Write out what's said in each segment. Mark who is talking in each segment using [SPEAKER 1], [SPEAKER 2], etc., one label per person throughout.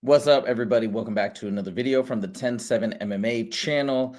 [SPEAKER 1] What's up, everybody? Welcome back to another video from the 107 MMA channel.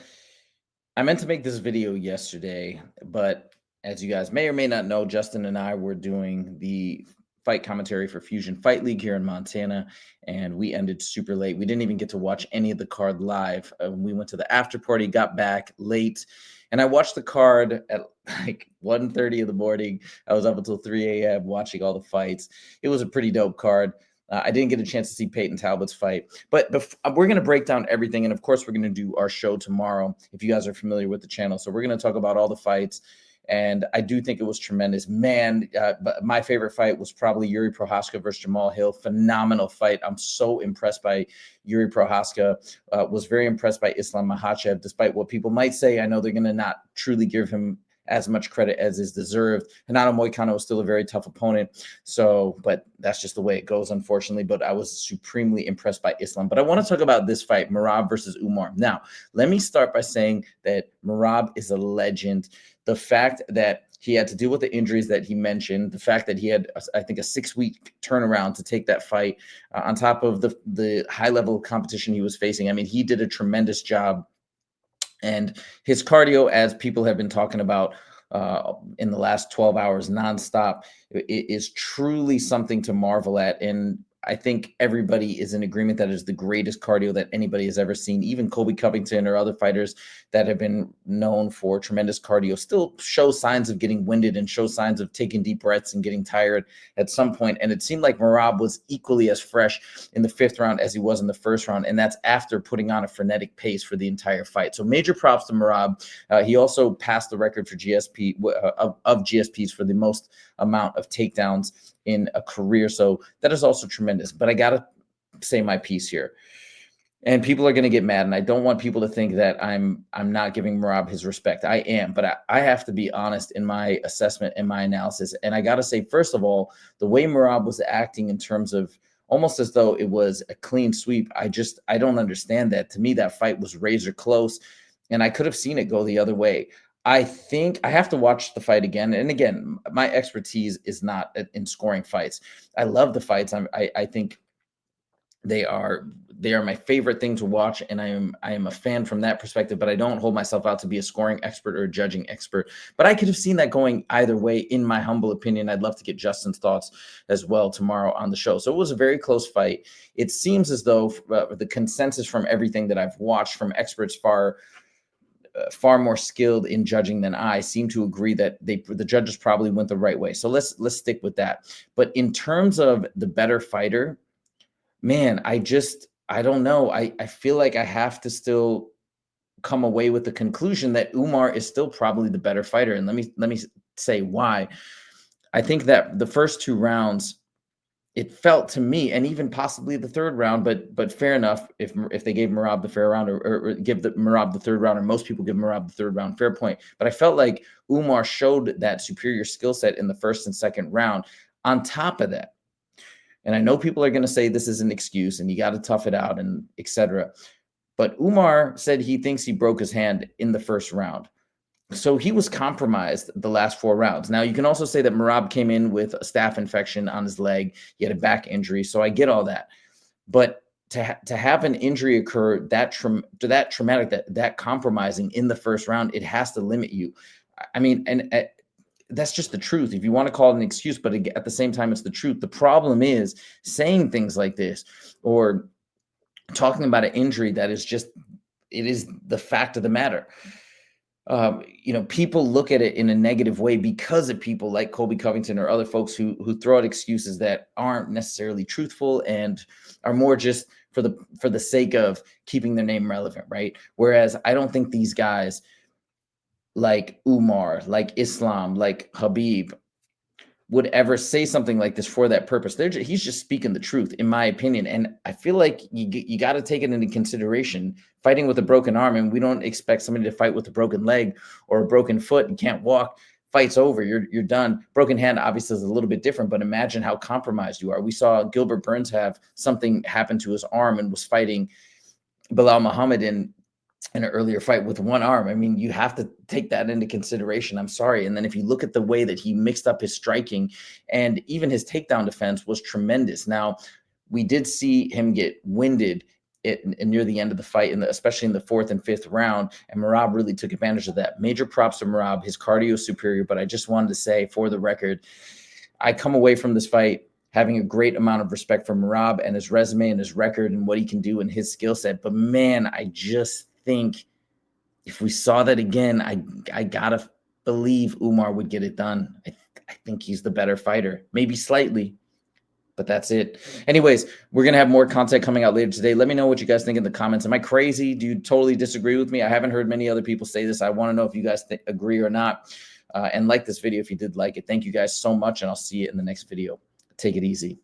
[SPEAKER 1] I meant to make this video yesterday, but as you guys may or may not know, Justin and I were doing the fight commentary for Fusion Fight League here in Montana, and we ended super late. We didn't even get to watch any of the card live. We went to the after party, got back late, and I watched the card at like 1:30 in the morning. I was up until 3 a.m. watching all the fights. It was a pretty dope card. I didn't get a chance to see Peyton Talbot's fight, but we're going to break down everything. And of course, we're going to do our show tomorrow if you guys are familiar with the channel. So we're going to talk about all the fights. And I do think it was tremendous. Man, but my favorite fight was probably Yuri Prochazka versus Jamal Hill. Phenomenal fight. I'm so impressed by Yuri Prochazka. Was very impressed by Islam Makhachev, despite what people might say. I know they're going to not truly give him as much credit as is deserved. Renato Moicano was still a very tough opponent. So, but that's just the way it goes, unfortunately. But I was supremely impressed by Islam. But I want to talk about this fight, Merab versus Umar. Now, let me start by saying that Merab is a legend. The fact that he had to deal with the injuries that he mentioned, the fact that he had, I think, a 6-week turnaround to take that fight on top of the high level of competition he was facing. I mean, he did a tremendous job. And his cardio, as people have been talking about in the last 12 hours nonstop, is truly something to marvel at. And I think everybody is in agreement that it is the greatest cardio that anybody has ever seen. Even Colby Covington or other fighters that have been known for tremendous cardio still show signs of getting winded and show signs of taking deep breaths and getting tired at some point. And it seemed like Merab was equally as fresh in the 5th round as he was in the 1st round. And that's after putting on a frenetic pace for the entire fight. So major props to Merab. He also passed the record for GSP of GSPs for the most amount of takedowns in a career. So that is also tremendous. But I got to say my piece here. And people are going to get mad, and I don't want people to think that I'm not giving Merab his respect. I am, but I have to be honest in my assessment and my analysis. And I got to say, first of all, the way Merab was acting in terms of almost as though it was a clean sweep, I don't understand that. To me, that fight was razor close, and I could have seen it go the other way. I think I have to watch the fight again. And again, my expertise is not in scoring fights. I love the fights. I think they are my favorite thing to watch, and I am a fan from that perspective, but I don't hold myself out to be a scoring expert or a judging expert. But I could have seen that going either way, in my humble opinion. I'd love to get Justin's thoughts as well tomorrow on the show. So it was a very close fight. It seems as though the consensus from everything that I've watched from experts far more skilled in judging than I seem to agree that the judges probably went the right way. So let's stick with that. But in terms of the better fighter, man, I don't know. I feel like I have to still come away with the conclusion that Umar is still probably the better fighter. And let me say why. I think that the first 2 rounds, it felt to me, and even possibly the 3rd round, but fair enough if they gave Merab the fair round or give Merab the 3rd round, or most people give Merab the 3rd round, fair point. But I felt like Umar showed that superior skill set in the 1st and 2nd round. On top of that, and I know people are going to say this is an excuse and you got to tough it out and etc. But Umar said he thinks he broke his hand in the 1st round. So he was compromised the last 4 rounds. Now, you can also say that Merab came in with a staph infection on his leg. He had a back injury. So I get all that. But to have an injury occur that traumatic, that compromising in the 1st round, it has to limit you. I mean, and that's just the truth. If you want to call it an excuse, but at the same time, it's the truth. The problem is saying things like this or talking about an injury that is just, it is the fact of the matter. People look at it in a negative way because of people like Colby Covington or other folks who throw out excuses that aren't necessarily truthful and are more just for the sake of keeping their name relevant, right? Whereas I don't think these guys like Umar, like Islam, like Habib would ever say something like this for that purpose. He's just speaking the truth, in my opinion. And I feel like you got to take it into consideration. Fighting with a broken arm, and we don't expect somebody to fight with a broken leg or a broken foot and can't walk. Fight's over. You're done. Broken hand obviously is a little bit different, but imagine how compromised you are. We saw Gilbert Burns have something happen to his arm and was fighting Bilal Muhammad in an earlier fight with one arm. I mean, you have to take that into consideration. I'm sorry. And then if you look at the way that he mixed up his striking and even his takedown defense was tremendous. Now, we did see him get winded near the end of the fight, especially in the 4th and 5th round, and Merab really took advantage of that. Major props to Merab. His cardio is superior, but I just wanted to say, for the record, I come away from this fight having a great amount of respect for Merab and his resume and his record and what he can do and his skill set. But man, I just think if we saw that again, I gotta believe Umar would get it done. I think he's the better fighter, maybe slightly, but that's it. Anyways, we're going to have more content coming out later today. Let me know what you guys think in the comments. Am I crazy? Do you totally disagree with me? I haven't heard many other people say this. I want to know if you guys agree or not. And like this video if you did like it. Thank you guys so much, and I'll see you in the next video. Take it easy.